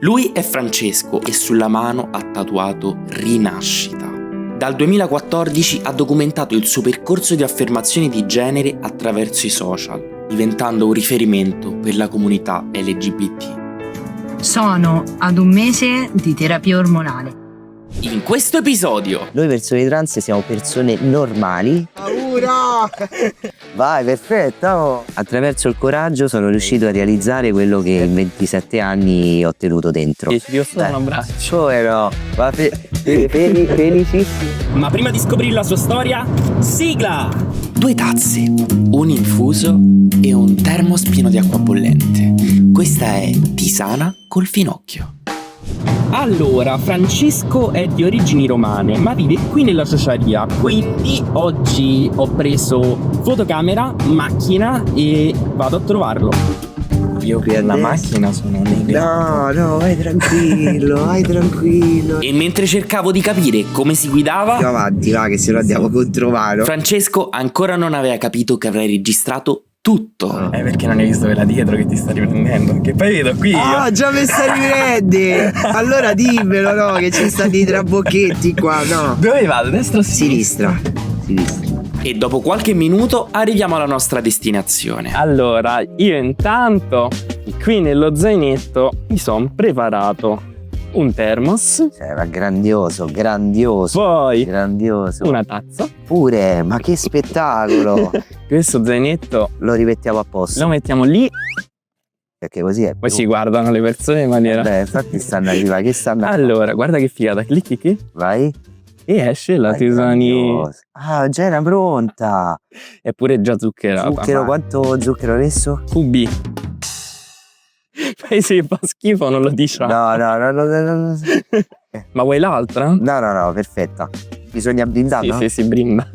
Lui è Francesco e sulla mano ha tatuato Rinascita. Dal 2014 ha documentato il suo percorso di affermazione di genere attraverso i social, diventando un riferimento per la comunità LGBT. Sono ad un mese di terapia ormonale. In questo episodio noi persone trans siamo persone normali. Paura! Vai, perfetto! Attraverso il coraggio sono riuscito a realizzare quello che in 27 anni ho tenuto dentro. Ti devo fare un abbraccio. Come no? Ma felicissimo. Ma prima di scoprire la sua storia, sigla! 2 tazze, un infuso e un termos pieno di acqua bollente. Questa è Tisana col Finocchio. Allora, Francesco è di origini romane, ma vive qui nella Ciociaria. Quindi oggi ho preso fotocamera, macchina e vado a trovarlo. Io per la macchina sono negro. No, vai tranquillo, vai tranquillo. E mentre cercavo di capire come si guidava, Andiamo avanti, va, che se no andiamo contro mano. Francesco ancora non aveva capito che avrei registrato tutto. Perché non hai visto quella dietro che ti sta riprendendo? Che poi vedo qui io. Ah, già mi sta riprende! Allora dimmelo, no, che ci stanno i trabocchetti qua, no. Dove vado? Destra o sinistra? Sinistra. E dopo qualche minuto arriviamo alla nostra destinazione. Allora, io intanto qui nello zainetto mi sono preparato un termos, Ma grandioso, grandioso. poi Grandioso. una tazza. Pure, ma che spettacolo! Questo zainetto Lo rimettiamo a posto. lo mettiamo lì, Perché così è poi più- si guardano le persone in maniera... Beh, infatti stanno arrivando. Che stanno? Allora, guarda che figata, clicchi qui Vai. e esce la Vai, tisani. grandioso. Ah, già era pronta. È pure già zuccherata. Zucchero, ma- quanto zucchero adesso? QB. Poi se fa schifo non lo diciamo. No. Ma vuoi l'altra? No, perfetta. Bisogna blindarla? Sì, si brinda.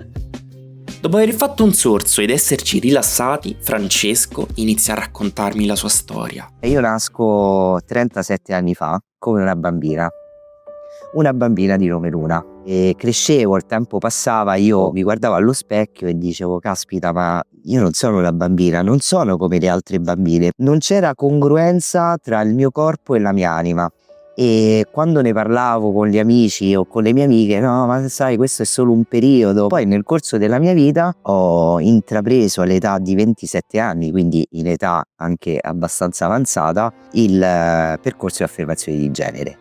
Dopo aver fatto un sorso ed esserci rilassati, Francesco inizia a raccontarmi la sua storia. Io nasco 37 anni fa come una bambina di nome Luna, e crescevo, il tempo passava, io mi guardavo allo specchio e dicevo caspita, ma io non sono una bambina, non sono come le altre bambine, non c'era congruenza tra il mio corpo e la mia anima. E quando ne parlavo con gli amici o con le mie amiche, no, ma sai, questo è solo un periodo. Poi nel corso della mia vita ho intrapreso all'età di 27 anni, quindi in età anche abbastanza avanzata, il percorso di affermazione di genere.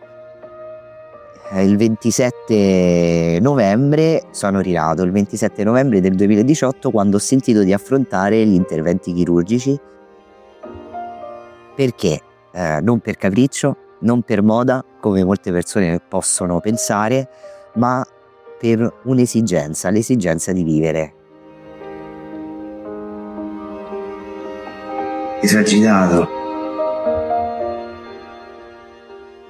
Il 27 novembre sono rinato, il 27 novembre del 2018, quando ho sentito di affrontare gli interventi chirurgici. Perché? Non per capriccio, non per moda, come molte persone possono pensare, ma per un'esigenza, l'esigenza di vivere. Esagitato.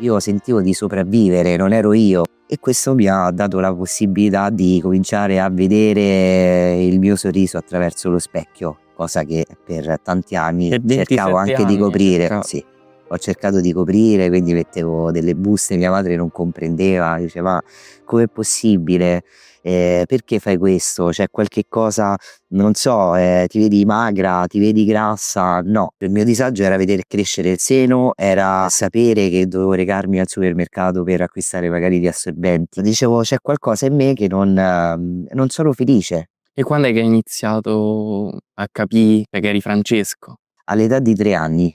Io sentivo di sopravvivere, non ero io, e questo mi ha dato la possibilità di cominciare a vedere il mio sorriso attraverso lo specchio, cosa che per tanti anni Per 27 cercavo anche di anni, coprire. cercavo. Sì, ho cercato di coprire, quindi mettevo delle buste, mia madre non comprendeva, diceva ma com'è possibile? Perché fai questo? C'è qualche cosa, non so, ti vedi magra, ti vedi grassa? No, il mio disagio era vedere crescere il seno, era sapere che dovevo recarmi al supermercato per acquistare magari gli assorbenti. Dicevo c'è qualcosa in me che non sono felice. E quando è che hai iniziato a capire che eri Francesco? All'età di 3 anni.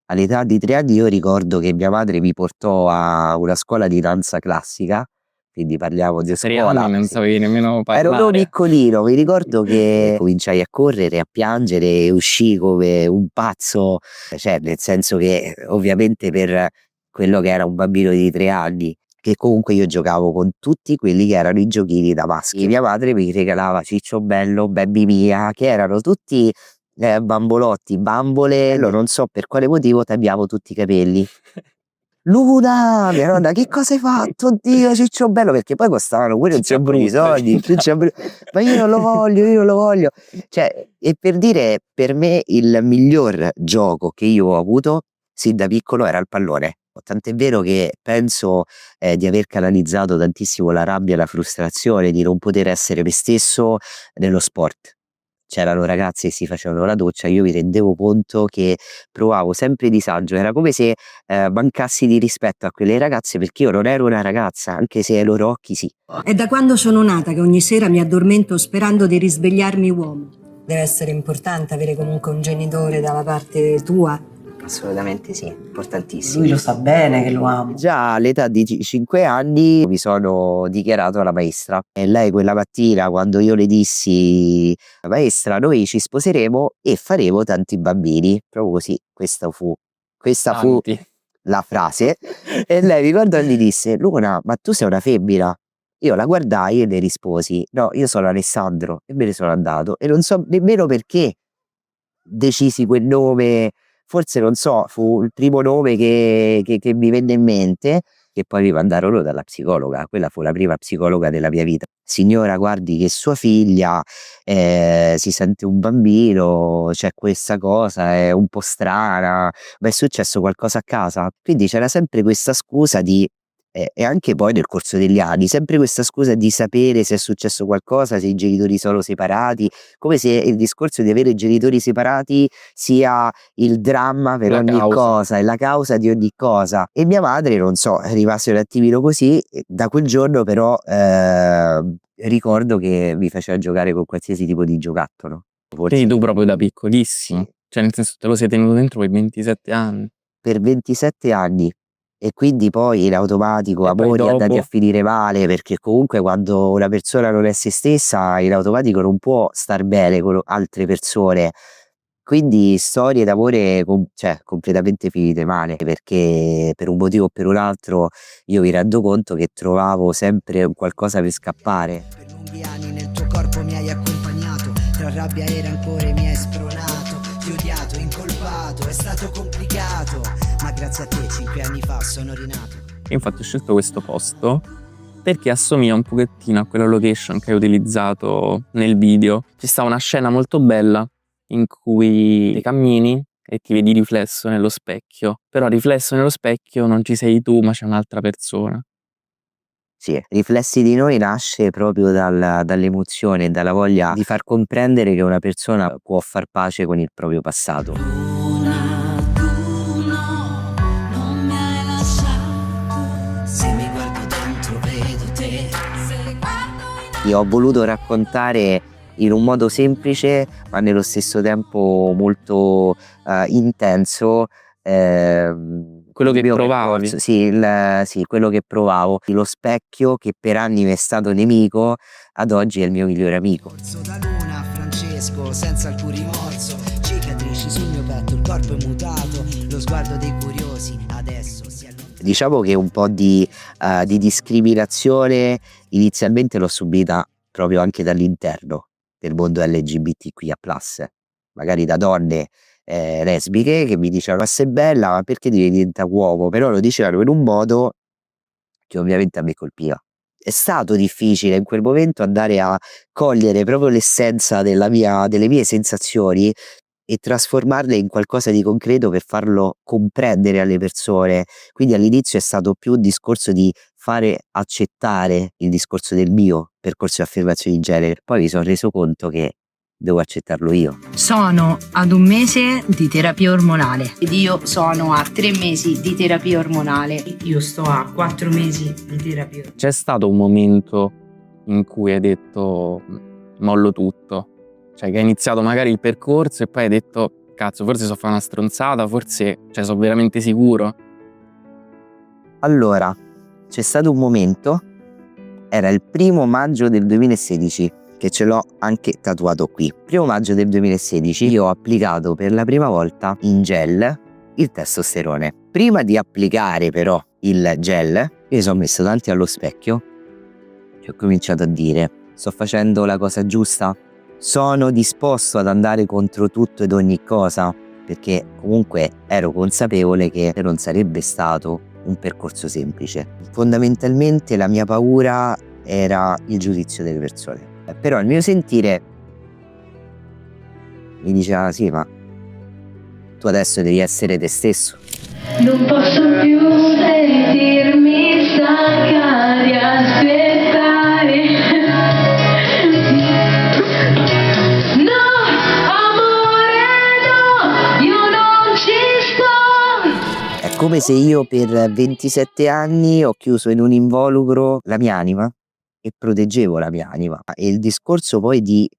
All'età di 3 anni io ricordo che mia madre mi portò a una scuola di danza classica, quindi parliamo di 3 scuola. anni non sì. sapevi nemmeno parlare. Ero proprio piccolino, mi ricordo che cominciai a correre, a piangere e uscii come un pazzo, cioè nel senso che ovviamente per quello che era un bambino di 3 anni, che comunque io giocavo con tutti quelli che erano i giochini da maschio. Mia madre mi regalava Ciccio Bello, Baby Mia, che erano tutti bambolotti, bambole, non so per quale motivo tagliavo tutti i capelli. Luna, mia nonna, che cosa hai fatto? Oddio, Ciccio Bello, perché poi costavano pure un sacco di soldi. Ma io non lo voglio. Cioè, e per dire, per me il miglior gioco che io ho avuto sin da piccolo era il pallone. Tant'è vero che penso di aver canalizzato tantissimo la rabbia e la frustrazione di non poter essere me stesso nello sport. c'erano ragazze che si facevano la doccia, io mi rendevo conto che provavo sempre disagio, era come se mancassi di rispetto a quelle ragazze, perché io non ero una ragazza, anche se ai loro occhi sì. È da quando sono nata che ogni sera mi addormento sperando di risvegliarmi uomo. Deve essere importante avere comunque un genitore dalla parte tua. Assolutamente sì, importantissimo. Lui lo sa bene che lo amo. Già all'età di 5 anni mi sono dichiarato alla maestra e lei quella mattina, quando io le dissi maestra noi ci sposeremo e faremo tanti bambini, proprio così, questa fu Tanti. la frase, e lei mi guardò e mi disse Luna, ma tu sei una femmina? Io la guardai e le risposi no, io sono Alessandro, e me ne sono andato e non so nemmeno perché decisi quel nome. Forse non so, fu il primo nome che mi venne in mente, che poi mi mandarono dalla psicologa. Quella fu la prima psicologa della mia vita. Signora, guardi che sua figlia si sente un bambino, c'è questa cosa, è un po' strana, ma è successo qualcosa a casa? Quindi c'era sempre questa scusa di e anche poi nel corso degli anni, sempre questa scusa di sapere se è successo qualcosa, se i genitori sono separati, come se il discorso di avere i genitori separati sia il dramma per ogni cosa, è la causa di ogni cosa. E mia madre, non so, rimase un attimino così, e da quel giorno però ricordo che mi faceva giocare con qualsiasi tipo di giocattolo. Quindi tu proprio da piccolissimo, Sì. cioè nel senso te lo sei tenuto dentro per 27 anni. Per 27 anni. E quindi poi in automatico E poi amori andati dopo? a finire male, perché comunque quando una persona non è se stessa in automatico non può star bene con altre persone, quindi storie d'amore cioè completamente finite male, perché per un motivo o per un altro io mi rendo conto che trovavo sempre un qualcosa per scappare. Per lunghi anni nel tuo corpo mi hai accompagnato, tra rabbia e rancore mi hai spronato, ti ho odiato, incolpato, è stato complicato, ma grazie a te 5 anni fa sono rinato. E infatti ho scelto questo posto perché assomiglia un pochettino a quella location che hai utilizzato nel video. Ci sta una scena molto bella in cui ti cammini e ti vedi riflesso nello specchio, però riflesso nello specchio non ci sei tu ma c'è un'altra persona. Sì, Riflessi di noi nasce proprio dall'emozione e dalla voglia di far comprendere che una persona può far pace con il proprio passato. Luna, tu no, non mi hai lasciato. Se mi guardo dentro vedo te. Se guardo in Io ho voluto raccontare in un modo semplice ma nello stesso tempo molto intenso Quello che il mio provavi. percorso. Sì, quello che provavo, lo specchio che per anni mi è stato nemico ad oggi è il mio migliore amico. Corso da Luna, Francesco, senza alcun rimorso, cicatrici sul mio petto, il corpo è mutato, lo sguardo dei curiosi adesso si allontana. Diciamo che un po' di discriminazione inizialmente l'ho subita proprio anche dall'interno del mondo LGBTQIA+, magari da donne lesbiche che mi dicevano ma sei bella, ma perché devi diventare uomo? Però lo dicevano in un modo che ovviamente a me colpiva. È stato difficile in quel momento andare a cogliere proprio l'essenza delle mie sensazioni e trasformarle in qualcosa di concreto per farlo comprendere alle persone. Quindi all'inizio è stato più un discorso di fare accettare il discorso del mio percorso di affermazione di genere. Poi mi sono reso conto che devo accettarlo io. Sono ad 1 mese di terapia ormonale. Ed io sono a 3 mesi di terapia ormonale. Io sto a 4 mesi di terapia. C'è stato un momento in cui hai detto mollo tutto, cioè che hai iniziato magari il percorso e poi hai detto cazzo forse so fare una stronzata, forse cioè sono veramente sicuro? Allora, c'è stato un momento, era il 1° maggio del 2016, che ce l'ho anche tatuato qui. 1° maggio del 2016 io ho applicato per la prima volta in gel il testosterone. Prima di applicare però il gel, io mi sono messo davanti allo specchio e ho cominciato a dire sto facendo la cosa giusta? Sono disposto ad andare contro tutto ed ogni cosa? Perché comunque ero consapevole che non sarebbe stato un percorso semplice. Fondamentalmente la mia paura era il giudizio delle persone. Però il mio sentire mi diceva sì, ma tu adesso devi essere te stesso. Non posso più sentirmi stanca di aspettare. No, come se io per 27 anni ho chiuso in un involucro la mia anima e proteggevo la mia anima. E il discorso poi di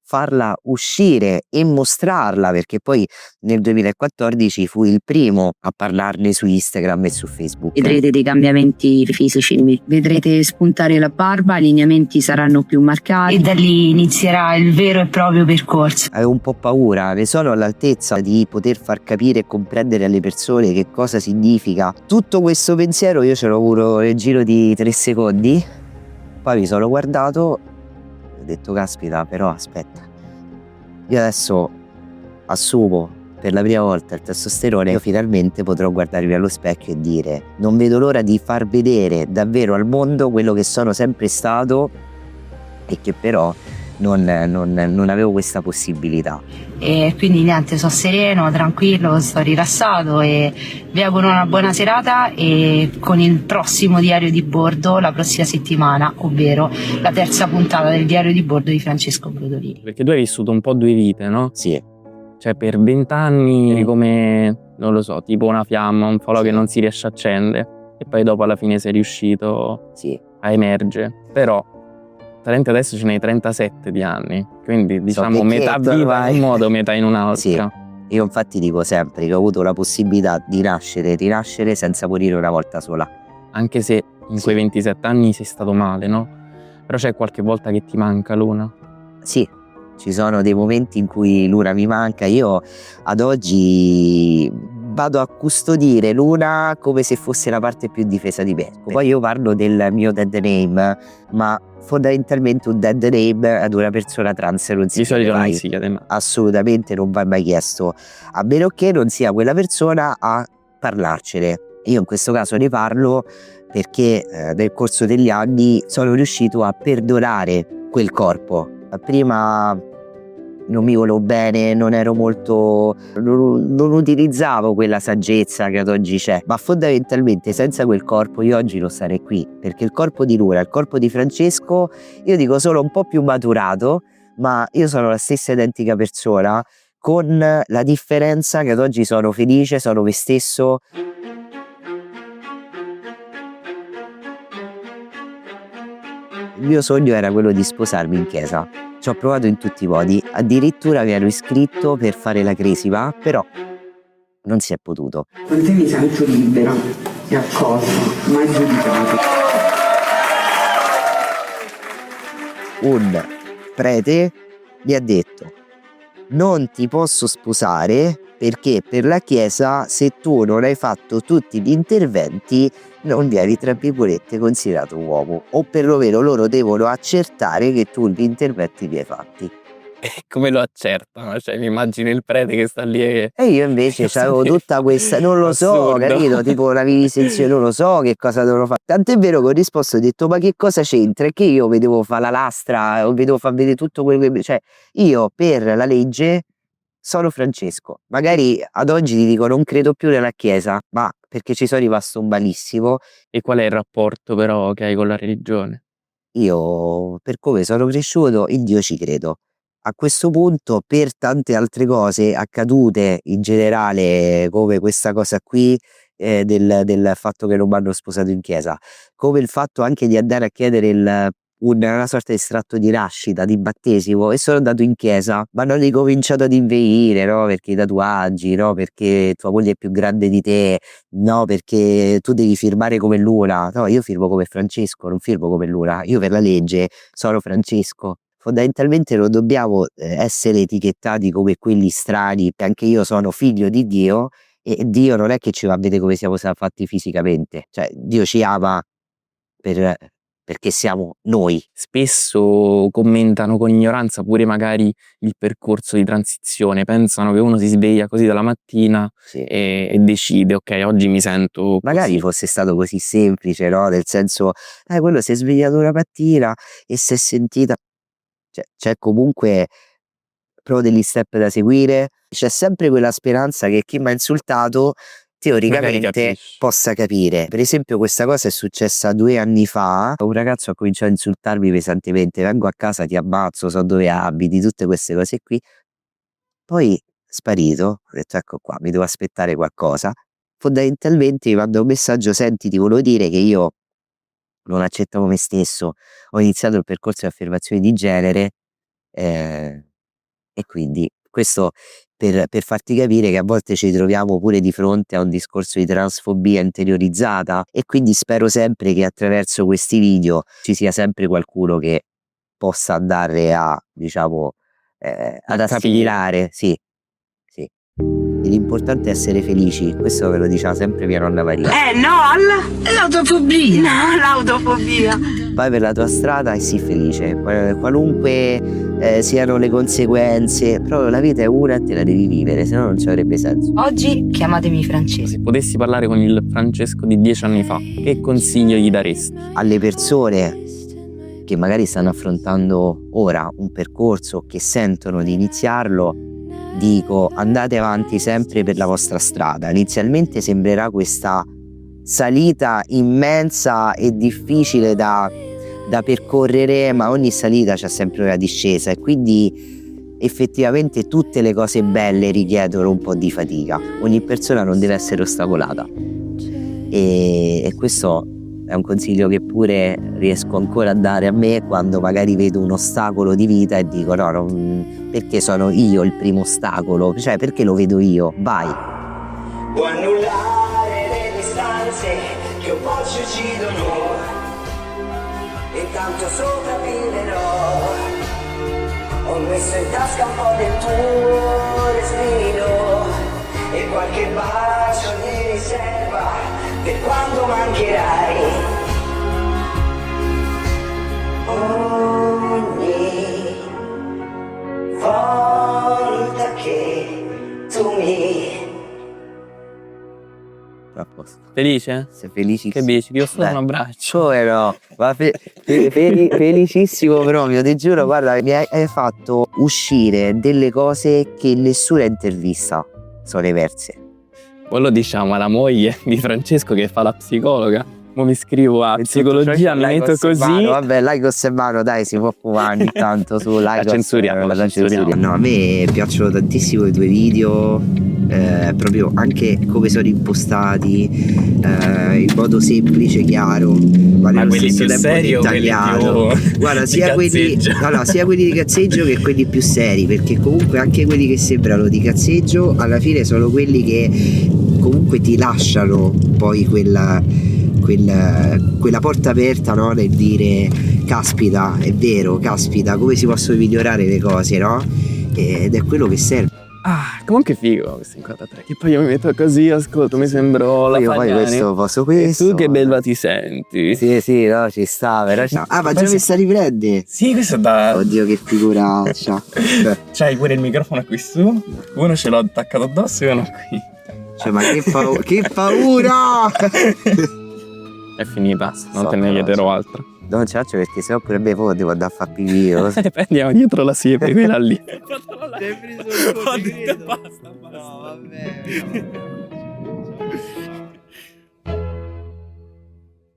farla uscire e mostrarla, perché poi nel 2014 fui il primo a parlarne su Instagram e su Facebook. Vedrete dei cambiamenti fisici in me. Vedrete spuntare la barba, i lineamenti saranno più marcati e da lì inizierà il vero e proprio percorso. Avevo un po' paura, ne sono all'altezza di poter far capire e comprendere alle persone che cosa significa. Tutto questo pensiero io ce l'ho avuto nel giro di 3 secondi, poi mi sono guardato e ho detto caspita, però aspetta, io adesso assumo per la prima volta il testosterone, io finalmente potrò guardarmi allo specchio e dire non vedo l'ora di far vedere davvero al mondo quello che sono sempre stato e che però non avevo questa possibilità. E quindi niente, sono sereno, tranquillo, sto rilassato e vi auguro una buona serata e con il prossimo diario di bordo la prossima settimana, ovvero la terza puntata del diario di bordo di Francesco Brodolini. Perché tu hai vissuto un po' 2 vite, no? Sì, Cioè per 20 anni eri come, non lo so, tipo una fiamma, un falò che non si riesce a accendere e poi dopo alla fine sei riuscito sì. a emergere. Però talenti adesso ce n'hai 37 di anni, quindi diciamo metà vecchietto vita ormai. in un modo, metà in un altro. Sì. Io infatti dico sempre che ho avuto la possibilità di nascere e rinascere senza morire una volta sola. Anche se in quei 27 anni sei stato male, no? Però c'è qualche volta che ti manca Luna. Sì, ci sono dei momenti in cui Luna mi manca. Io ad oggi vado a custodire Luna come se fosse la parte più difesa di me. Poi io parlo del mio dead name, ma fondamentalmente un dead name ad una persona trans non si Di chiede solito non mai. si chiede mai. Assolutamente non va mai chiesto, a meno che non sia quella persona a parlarcene. Io in questo caso ne parlo perché nel corso degli anni sono riuscito a perdonare quel corpo. Prima non mi volevo bene, non ero molto, non utilizzavo quella saggezza che ad oggi c'è, ma fondamentalmente senza quel corpo io oggi non sarei qui, perché il corpo di Luna, il corpo di Francesco, io dico solo un po' più maturato, ma io sono la stessa identica persona, con la differenza che ad oggi sono felice, sono me stesso. Il mio sogno era quello di sposarmi in chiesa. Ci ho provato in tutti i modi, addirittura mi ero iscritto per fare la cresima, però non si è potuto. Con te mi sento libera e accolta, mai giudicata. Un prete mi ha detto: non ti posso sposare perché per la chiesa, se tu non hai fatto tutti gli interventi, non vieni tra virgolette considerato uomo, o perlomeno loro devono accertare che tu gli interventi li hai fatti. Come lo accertano? Cioè mi immagino il prete che sta lì e io invece avevo tutta questa, non lo so, Assurdo. capito? Tipo una vivisenzione, non lo so che cosa dovrò fare. Tant'è vero che ho risposto e ho detto: ma che cosa c'entra? È che io vedevo fare la lastra, o vedevo far vedere tutto quello che... Cioè, io per la legge sono Francesco. Magari ad oggi ti dico non credo più nella chiesa, ma perché ci sono rimasto malissimo. E qual è il rapporto però che hai con la religione? Io, per come sono cresciuto, in Dio ci credo. A questo punto, per tante altre cose accadute in generale, come questa cosa qui, del fatto che non mi hanno sposato in chiesa, come il fatto anche di andare a chiedere una sorta di estratto di nascita, di battesimo, e sono andato in chiesa, ma hanno ricominciato ad inveire, no? Perché i tatuaggi, no? Perché tua moglie è più grande di te, no? Perché tu devi firmare come Luna. No, io firmo come Francesco, non firmo come Luna. Io per la legge sono Francesco. Fondamentalmente non dobbiamo essere etichettati come quelli strani, anche io sono figlio di Dio e Dio non è che ci va a vedere come siamo fatti fisicamente, cioè Dio ci ama perché siamo noi. Spesso commentano con ignoranza pure magari il percorso di transizione, pensano che uno si sveglia così dalla mattina Sì. e decide ok, oggi mi sento Magari così. fosse stato così semplice, no? Nel senso, quello si è svegliato una mattina e si è sentita. Cioè, c'è comunque proprio degli step da seguire, c'è sempre quella speranza che chi mi ha insultato teoricamente capisce. possa capire. Per esempio questa cosa è successa 2 anni fa, un ragazzo ha cominciato a insultarmi pesantemente: vengo a casa, ti ammazzo, so dove abiti, tutte queste cose qui. Poi sparito, ho detto ecco qua, mi devo aspettare qualcosa. fondamentalmente mi manda un messaggio: senti, ti volevo dire che io non accettavo me stesso, ho iniziato il percorso di affermazione di genere, e quindi questo per farti capire che a volte ci troviamo pure di fronte a un discorso di transfobia interiorizzata, e quindi spero sempre che attraverso questi video ci sia sempre qualcuno che possa andare a, diciamo, ad assimilare, sì, sì. L'importante è essere felici, questo ve lo diceva sempre mia nonna Maria. L'autofobia. No, l'autofobia. Vai per la tua strada e sii felice, qualunque siano le conseguenze, però la vita è una e te la devi vivere, se no non ci avrebbe senso. Oggi chiamatemi Francesco. Se potessi parlare con il Francesco di 10 anni fa, che consiglio gli daresti? Alle persone che magari stanno affrontando ora un percorso, che sentono di iniziarlo, dico: andate avanti sempre per la vostra strada. Inizialmente sembrerà questa salita immensa e difficile da percorrere, ma ogni salita c'è sempre una discesa, e quindi effettivamente tutte le cose belle richiedono un po' di fatica. Ogni persona non deve essere ostacolata, e questo è un consiglio che pure riesco ancora a dare a me quando magari vedo un ostacolo di vita e dico: no, perché sono io il primo ostacolo, cioè perché lo vedo io, vai. Può annullare le distanze che un po' ci uccidono, intanto sopravviverò. Ho messo in tasca un po' del tuo respiro e qualche bacio di riserva per quando mancherai. Ogni volta che tu mi... A posto. Felice? Sei felicissimo? Che dici? Ti offro Beh, un abbraccio. come no? Ma felicissimo proprio, ti giuro, guarda, hai fatto uscire delle cose che nessuna intervista sono emerse. Poi lo diciamo alla moglie di Francesco che fa la psicologa. Mo mi iscrivo a psicologia, mi metto così. Vabbè, Lycos e mano, dai, si può fumare ogni tanto su Lycos. La censuriamo. No, a me piacciono tantissimo i tuoi video, proprio anche come sono impostati, in modo semplice, chiaro, ma nello quelli stesso più tempo seri o quelli dettagliato. più Guarda, di sia quelli, cazzeggio? no, sia quelli di cazzeggio che quelli più seri, perché comunque anche quelli che sembrano di cazzeggio alla fine sono quelli che comunque ti lasciano poi quella porta aperta, no? Nel dire: caspita, è vero, caspita, come si possono migliorare le cose, no? Ed è quello che serve. Ah, comunque figo questo inquadratura. Che poi io mi metto così, ascolto, mi sembro la Io poi Fagnani. questo posso E questo. tu che bella ti senti? Sì, no, ci sta, però. Ah, ma già mi sta riprende. Sì, questo è da... Oddio, che figuraccia. C'hai pure il microfono qui su. Uno ce l'ho attaccato addosso e uno qui. Cioè, ma che paura! È finita, non So, te ne però, chiederò altro. Non ce la faccio, perché sennò pure me poi devo andare a fare pipì. Andiamo dietro la siepe, quella lì. Hai preso il Ho detto basta. No, vabbè.